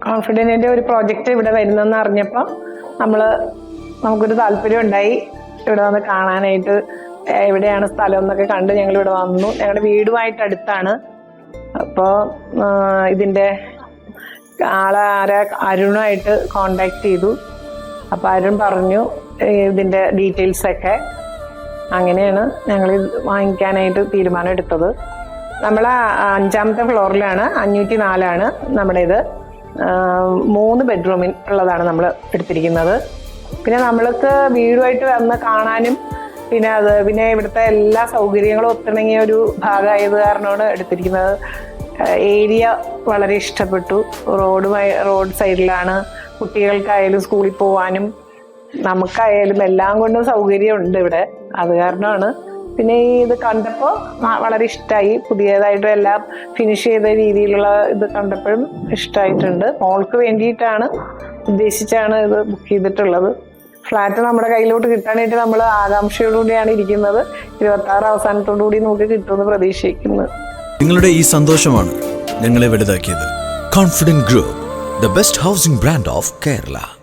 കോൺഫിഡൻറ്റിൻ്റെ ഒരു പ്രോജക്റ്റ് ഇവിടെ വരുന്നെന്ന് അറിഞ്ഞപ്പോൾ നമുക്കൊരു താല്പര്യം ഉണ്ടായി ഇവിടെ വന്ന് കാണാനായിട്ട്. എവിടെയാണ് സ്ഥലം എന്നൊക്കെ കണ്ട് ഞങ്ങൾ ഇവിടെ വന്നു. ഞങ്ങളുടെ വീടുമായിട്ട് അടുത്താണ്. അപ്പോൾ ഇതിൻ്റെ അരുണായിട്ട് കോണ്ടാക്ട് ചെയ്തു. അപ്പോൾ അരുൺ പറഞ്ഞു ഇതിൻ്റെ ഡീറ്റെയിൽസൊക്കെ. അങ്ങനെയാണ് ഞങ്ങൾ വാങ്ങിക്കാനായിട്ട് തീരുമാനം എടുത്തത്. നമ്മൾ 5ാമത്തെ ഫ്ലോറിലാണ്, 504 നമ്മുടെ ഇത്. 3 ബെഡ്റൂമിൽ ഉള്ളതാണ് നമ്മൾ എടുത്തിരിക്കുന്നത്. പിന്നെ നമ്മൾക്ക് വീടുമായിട്ട് വന്ന് കാണാനും പിന്നെ ഇവിടുത്തെ എല്ലാ സൗകര്യങ്ങളും ഒത്തിണങ്ങിയ ഒരു ഭാഗമായത് കാരണമാണ് എടുത്തിരിക്കുന്നത്. ഏരിയ വളരെ ഇഷ്ടപ്പെട്ടു. റോഡ് സൈഡിലാണ്. കുട്ടികൾക്കായാലും സ്കൂളിൽ പോകാനും നമുക്കായാലും എല്ലാം കൊണ്ടും സൗകര്യമുണ്ട് ഇവിടെ. അത് കാരണമാണ്. പിന്നെ ഇത് കണ്ടപ്പോൾ വളരെ ഇഷ്ടമായി. പുതിയതായിട്ട് എല്ലാം ഫിനിഷ് ചെയ്ത രീതിയിലുള്ള ഇത് കണ്ടപ്പോഴും ഇഷ്ടമായിട്ടുണ്ട്. മോൾക്ക് വേണ്ടിയിട്ടാണ് ഉദ്ദേശിച്ചാണ് ഇത് ബുക്ക് ചെയ്തിട്ടുള്ളത്. ഫ്ലാറ്റ് നമ്മുടെ കയ്യിലോട്ട് കിട്ടാനായിട്ട് നമ്മൾ ആകാംക്ഷയോടുകൂടിയാണ് ഇരിക്കുന്നത്. 26 അവസാനത്തോടുകൂടി നമുക്ക് കിട്ടുമെന്ന് പ്രതീക്ഷിക്കുന്നു. നിങ്ങളുടെ ഈ സന്തോഷമാണ് ഞങ്ങളെ വലുതാക്കിയത്. Confident group, the best housing brand of Kerala.